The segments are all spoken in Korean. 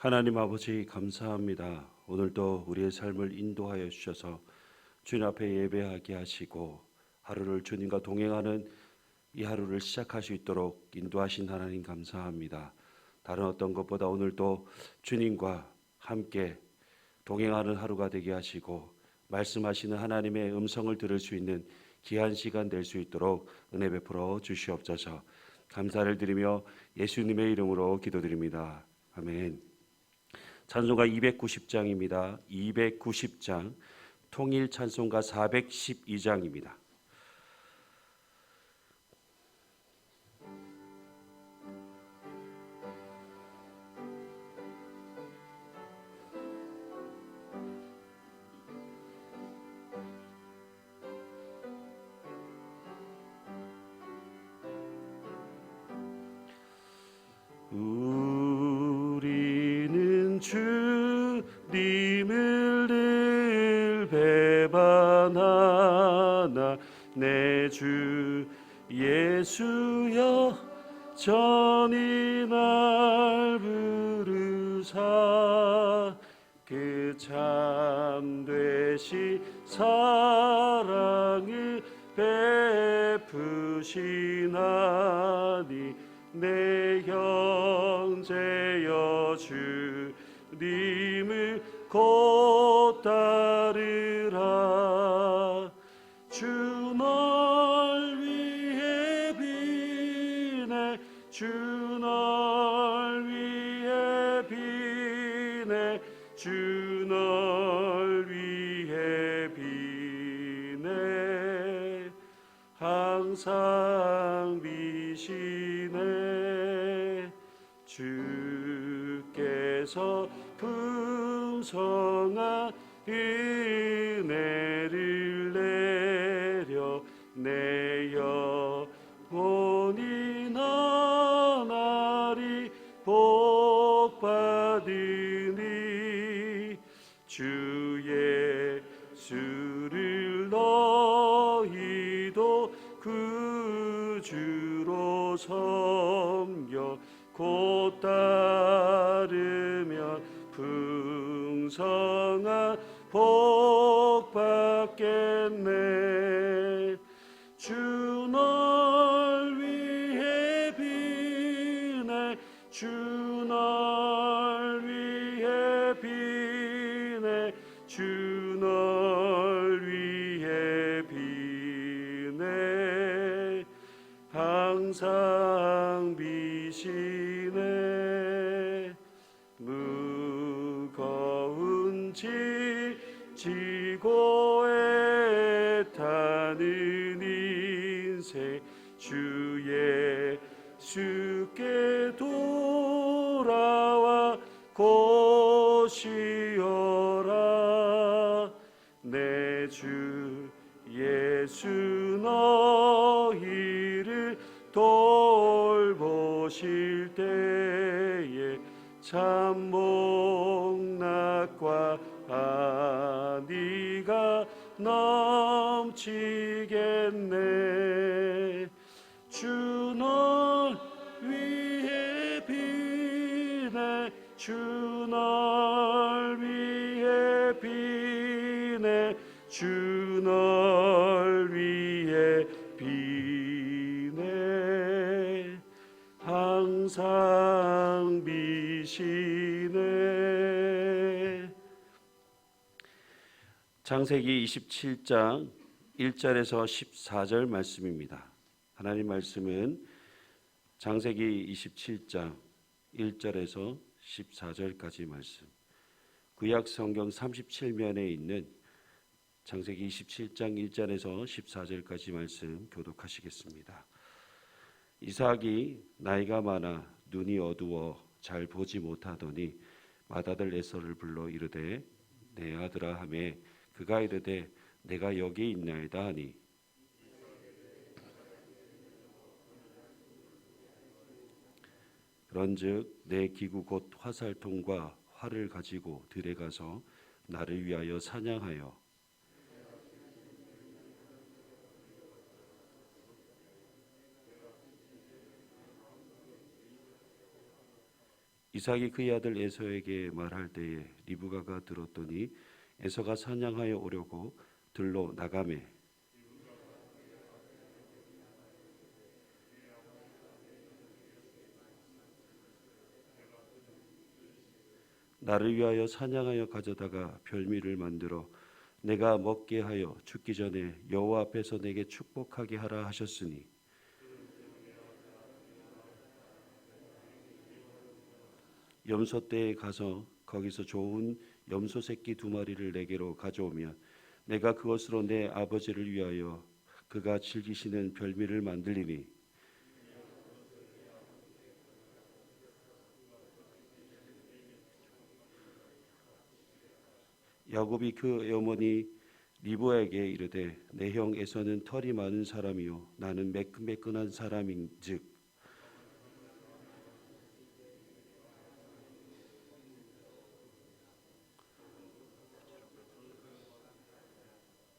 하나님 아버지 감사합니다. 오늘도 우리의 삶을 인도하여 주셔서 주님 앞에 예배하게 하시고 하루를 주님과 동행하는 이 하루를 시작할 수 있도록 인도하신 하나님 감사합니다. 다른 어떤 것보다 오늘도 주님과 함께 동행하는 하루가 되게 하시고 말씀하시는 하나님의 음성을 들을 수 있는 귀한 시간 될 수 있도록 은혜 베풀어 주시옵소서. 감사를 드리며 예수님의 이름으로 기도드립니다. 아멘. 찬송가 290장입니다. 290장 통일 찬송가 412장입니다. 우리는 주님을 늘 배반하나 내 주 예수여 전이 날 부르사 그 참되시 사랑을 베푸시나니 내 형제여 주님을 곧 따르라. 주 널 위해 비네 주 널 위해 비네 주 널 위해 비네 항상 비시네. 주께서 풍성한 은혜를 내려 내 영혼이 나날이 복받으니 주 예수를 너희도 구주로 섬겨 곧 따르면 풍성한 복 받겠네. 주 널 위해 비네 주 널 위해 비네 주 널 위해 비네 항상 비시네. 무거운 짐 지고 애타는 인생 주 예수께 돌아와 곧 쉬어라. 내 주 예수 너희를 돌보실 때에 참 복락과 안위가 넘치겠네. 주 널 위해 비네 주 널 위해 비네 주 널 위해 비네 항상 비시네. 창세기 27장 1절에서 14절 말씀입니다. 하나님 말씀은 창세기 27장 1절에서 14절까지 말씀, 구약 성경 37면에 있는 창세기 27장 1절에서 14절까지 말씀 교독하시겠습니다. 이삭이 나이가 많아 눈이 어두워 잘 보지 못하더니 맏아들 에서를 불러 이르되 내 아들아 하매 그가 이르되 내가 여기 있나이다 하니 그런즉 내 기구 곧 화살통과 활을 가지고 들에 가서 나를 위하여 사냥하여 이삭이 그의 아들 에서에게 말할 때에 리브가가 들었더니 에서가 사냥하여 오려고 들로 나가매 나를 위하여 사냥하여 가져다가 별미를 만들어 내가 먹게 하여 죽기 전에 여호와 앞에서 내게 축복하게 하라 하셨으니 염소떼에 가서 거기서 좋은 염소 새끼 2마리를 내게로 가져오면 내가 그것으로 내 아버지를 위하여 그가 즐기시는 별미를 만들리니 야곱이 그 어머니 리브에게 이르되 내 형 에서는 털이 많은 사람이요 나는 매끈매끈한 사람인즉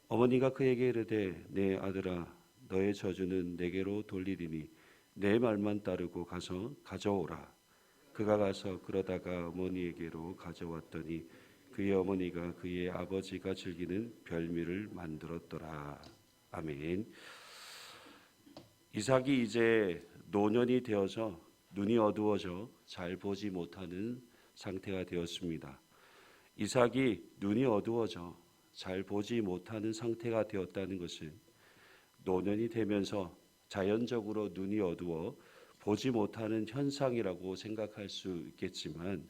어머니가 그에게 이르되 내 아들아 너의 저주는 내게로 돌리리니 내 말만 따르고 가서 가져오라. 그가 가서 그러다가 어머니에게로 가져왔더니 그의 어머니가 그의 아버지가 즐기는 별미를 만들었더라. 아멘. 이삭이 이제 노년이 되어서 눈이 어두워져 잘 보지 못하는 상태가 되었습니다. 이삭이 눈이 어두워져 잘 보지 못하는 상태가 되었다는 것은 노년이 되면서 자연적으로 눈이 어두워 보지 못하는 현상이라고 생각할 수 있겠지만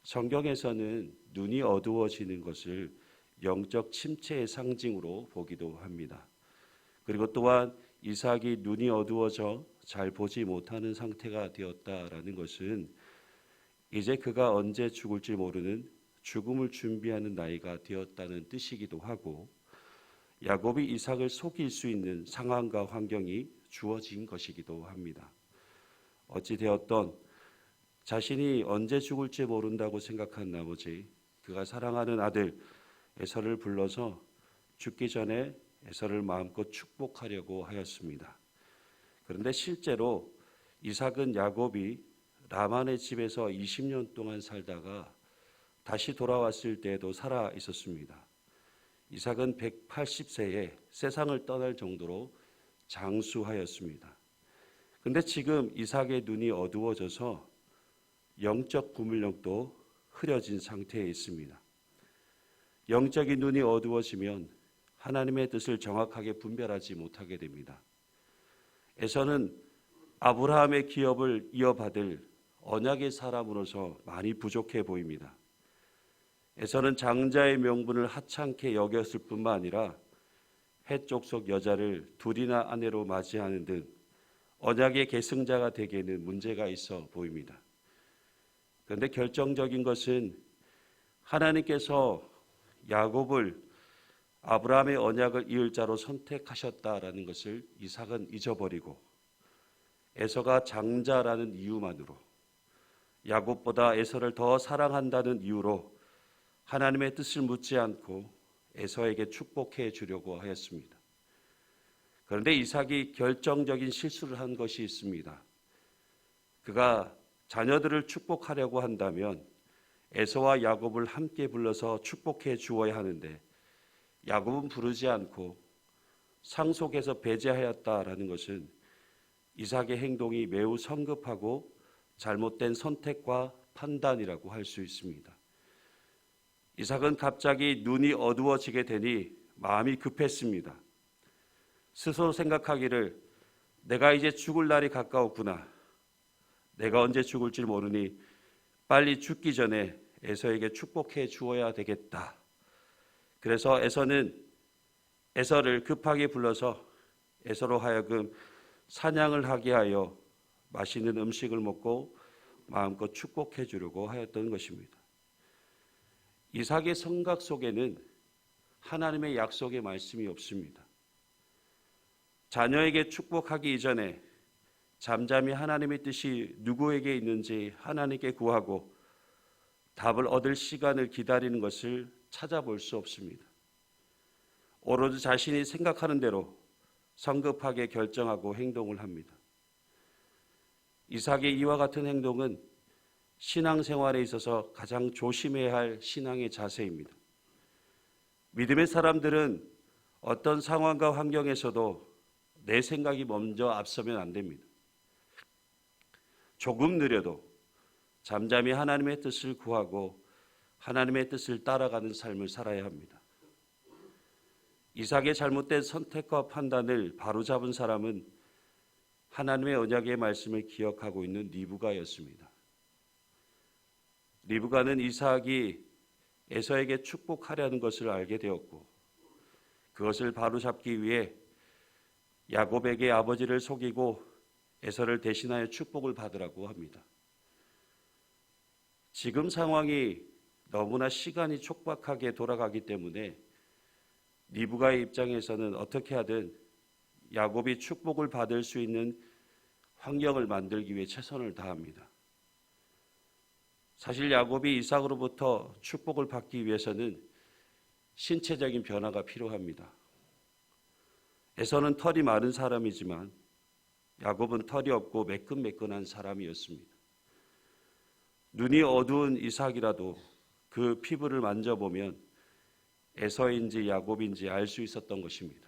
성경에서는 눈이 어두워지는 것을 영적 침체의 상징으로 보기도 합니다. 그리고 또한 이삭이 눈이 어두워져 잘 보지 못하는 상태가 되었다라는 것은 이제 그가 언제 죽을지 모르는 죽음을 준비하는 나이가 되었다는 뜻이기도 하고 야곱이 이삭을 속일 수 있는 상황과 환경이 주어진 것이기도 합니다. 어찌되었던 자신이 언제 죽을지 모른다고 생각한 나머지 그가 사랑하는 아들 에서를 불러서 죽기 전에 에서를 마음껏 축복하려고 하였습니다. 그런데 실제로 이삭은 야곱이 라반의 집에서 20년 동안 살다가 다시 돌아왔을 때에도 살아 있었습니다. 이삭은 180세에 세상을 떠날 정도로 장수하였습니다. 그런데 지금 이삭의 눈이 어두워져서 영적 구물력도 흐려진 상태에 있습니다. 영적인 눈이 어두워지면 하나님의 뜻을 정확하게 분별하지 못하게 됩니다. 에서는 아브라함의 기업을 이어받을 언약의 사람으로서 많이 부족해 보입니다. 에서는 장자의 명분을 하찮게 여겼을 뿐만 아니라 헷 족속 여자를 둘이나 아내로 맞이하는 등 언약의 계승자가 되기에는 문제가 있어 보입니다. 그런데 결정적인 것은 하나님께서 야곱을 아브라함의 언약을 이을 자로 선택하셨다라는 것을 이삭은 잊어버리고 에서가 장자라는 이유만으로 야곱보다 에서를 더 사랑한다는 이유로 하나님의 뜻을 묻지 않고 에서에게 축복해 주려고 하였습니다. 그런데 이삭이 결정적인 실수를 한 것이 있습니다. 그가 자녀들을 축복하려고 한다면 에서와 야곱을 함께 불러서 축복해 주어야 하는데 야곱은 부르지 않고 상속해서 배제하였다라는 것은 이삭의 행동이 매우 성급하고 잘못된 선택과 판단이라고 할 수 있습니다. 이삭은 갑자기 눈이 어두워지게 되니 마음이 급했습니다. 스스로 생각하기를 내가 이제 죽을 날이 가까웠구나. 내가 언제 죽을지 모르니 빨리 죽기 전에 에서에게 축복해 주어야 되겠다. 그래서 에서를 급하게 불러서 에서로 하여금 사냥을 하게 하여 맛있는 음식을 먹고 마음껏 축복해 주려고 하였던 것입니다. 이삭의 성각 속에는 하나님의 약속의 말씀이 없습니다. 자녀에게 축복하기 이전에 잠잠히 하나님의 뜻이 누구에게 있는지 하나님께 구하고 답을 얻을 시간을 기다리는 것을 찾아볼 수 없습니다. 오로지 자신이 생각하는 대로 성급하게 결정하고 행동을 합니다. 이삭의 이와 같은 행동은 신앙생활에 있어서 가장 조심해야 할 신앙의 자세입니다. 믿음의 사람들은 어떤 상황과 환경에서도 내 생각이 먼저 앞서면 안 됩니다. 조금 느려도 잠잠히 하나님의 뜻을 구하고 하나님의 뜻을 따라가는 삶을 살아야 합니다. 이삭의 잘못된 선택과 판단을 바로잡은 사람은 하나님의 언약의 말씀을 기억하고 있는 리브가였습니다. 리브가는 이삭이 에서에게 축복하려는 것을 알게 되었고 그것을 바로잡기 위해 야곱에게 아버지를 속이고 에서를 대신하여 축복을 받으라고 합니다. 지금 상황이 너무나 시간이 촉박하게 돌아가기 때문에 리브가의 입장에서는 어떻게 하든 야곱이 축복을 받을 수 있는 환경을 만들기 위해 최선을 다합니다. 사실 야곱이 이삭으로부터 축복을 받기 위해서는 신체적인 변화가 필요합니다. 에서는 털이 많은 사람이지만 야곱은 털이 없고 매끈매끈한 사람이었습니다. 눈이 어두운 이삭이라도 그 피부를 만져보면 에서인지 야곱인지 알 수 있었던 것입니다.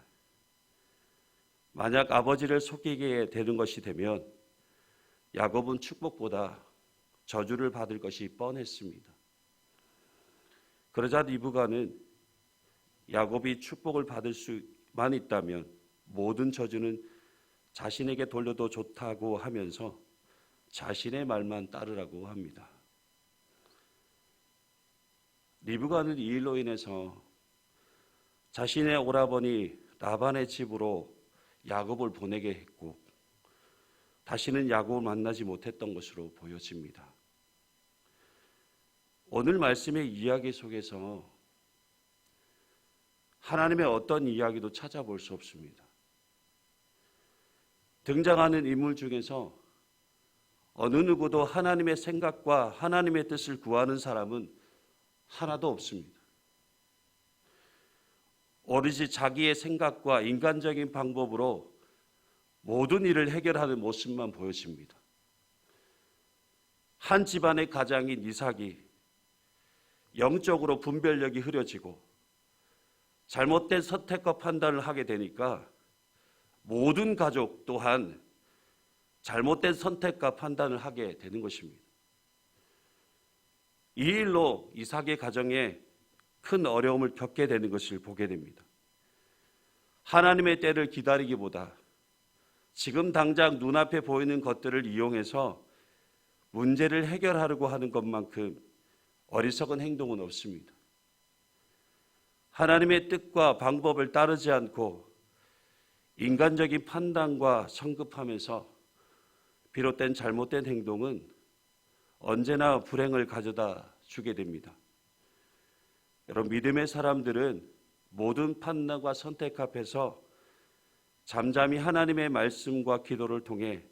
만약 아버지를 속이게 되는 것이 되면 야곱은 축복보다 저주를 받을 것이 뻔했습니다. 그러자 리브가는 야곱이 축복을 받을 수만 있다면 모든 저주는 자신에게 돌려도 좋다고 하면서 자신의 말만 따르라고 합니다. 리브가는 이 일로 인해서 자신의 오라버니 라반의 집으로 야곱을 보내게 했고 다시는 야곱을 만나지 못했던 것으로 보여집니다. 오늘 말씀의 이야기 속에서 하나님의 어떤 이야기도 찾아볼 수 없습니다. 등장하는 인물 중에서 어느 누구도 하나님의 생각과 하나님의 뜻을 구하는 사람은 하나도 없습니다. 오로지 자기의 생각과 인간적인 방법으로 모든 일을 해결하는 모습만 보여집니다. 한 집안의 가장인 이삭이 영적으로 분별력이 흐려지고 잘못된 선택과 판단을 하게 되니까 모든 가족 또한 잘못된 선택과 판단을 하게 되는 것입니다. 이 일로 이삭의 가정에 큰 어려움을 겪게 되는 것을 보게 됩니다. 하나님의 때를 기다리기보다 지금 당장 눈앞에 보이는 것들을 이용해서 문제를 해결하려고 하는 것만큼 어리석은 행동은 없습니다. 하나님의 뜻과 방법을 따르지 않고 인간적인 판단과 성급함에서 비롯된 잘못된 행동은 언제나 불행을 가져다 주게 됩니다. 여러분, 믿음의 사람들은 모든 판단과 선택 앞에서 잠잠히 하나님의 말씀과 기도를 통해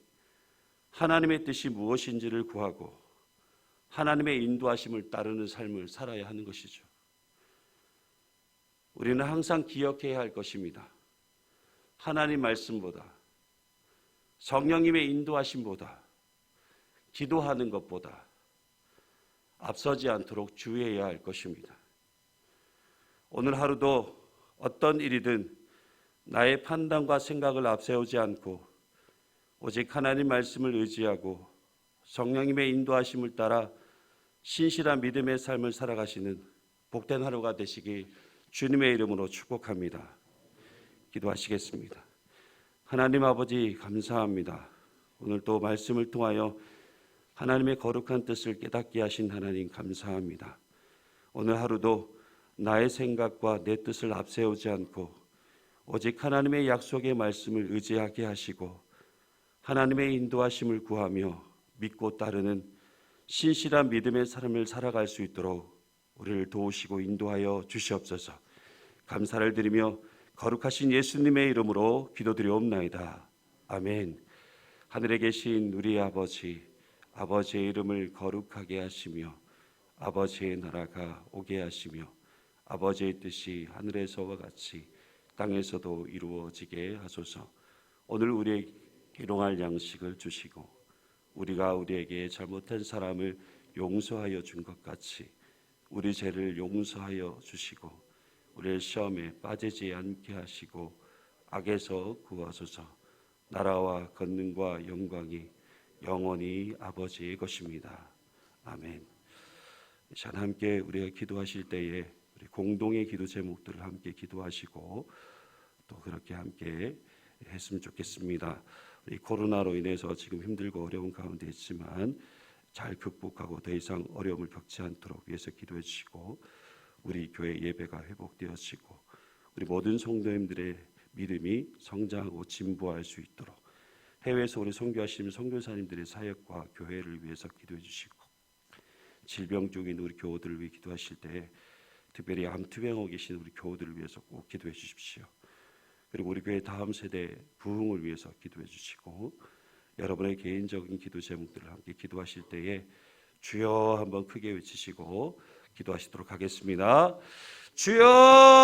하나님의 뜻이 무엇인지를 구하고 하나님의 인도하심을 따르는 삶을 살아야 하는 것이죠. 우리는 항상 기억해야 할 것입니다. 하나님 말씀보다 성령님의 인도하심보다 기도하는 것보다 앞서지 않도록 주의해야 할 것입니다. 오늘 하루도 어떤 일이든 나의 판단과 생각을 앞세우지 않고 오직 하나님 말씀을 의지하고 성령님의 인도하심을 따라 신실한 믿음의 삶을 살아가시는 복된 하루가 되시길 주님의 이름으로 축복합니다. 기도하시겠습니다. 하나님 아버지 감사합니다. 오늘 또 말씀을 통하여 하나님의 거룩한 뜻을 깨닫게 하신 하나님 감사합니다. 오늘 하루도 나의 생각과 내 뜻을 앞세우지 않고 오직 하나님의 약속의 말씀을 의지하게 하시고 하나님의 인도하심을 구하며 믿고 따르는 신실한 믿음의 삶을 살아갈 수 있도록 우리를 도우시고 인도하여 주시옵소서. 감사를 드리며 거룩하신 예수님의 이름으로 기도드리옵나이다. 아멘. 하늘에 계신 우리 아버지, 아버지의 이름을 거룩하게 하시며 아버지의 나라가 오게 하시며 아버지의 뜻이 하늘에서와 같이 땅에서도 이루어지게 하소서. 오늘 우리에게 일용할 양식을 주시고 우리가 우리에게 잘못한 사람을 용서하여 준 것 같이 우리 죄를 용서하여 주시고 우리를 시험에 빠지지 않게 하시고 악에서 구하소서. 나라와 권능과 영광이 영원히 아버지의 것입니다. 아멘. 자, 함께 우리가 기도하실 때에 우리 공동의 기도 제목들을 함께 기도하시고 또 그렇게 함께 했으면 좋겠습니다. 우리 코로나로 인해서 지금 힘들고 어려운 가운데 있지만 잘 극복하고 더 이상 어려움을 겪지 않도록 위해서 기도해 주시고 우리 교회 예배가 회복되어지고 우리 모든 성도님들의 믿음이 성장하고 진보할 수 있도록 해외에서 우리 선교하시는 선교사님들의 사역과 교회를 위해서 기도해 주시고 질병 중인 우리 교우들을 위해 기도하실 때 특별히 암투병하고 계신 우리 교우들을 위해서 꼭 기도해 주십시오. 그리고 우리 교회 다음 세대 부흥을 위해서 기도해 주시고 여러분의 개인적인 기도 제목들을 함께 기도하실 때에 주여 한번 크게 외치시고 기도하시도록 하겠습니다. 주여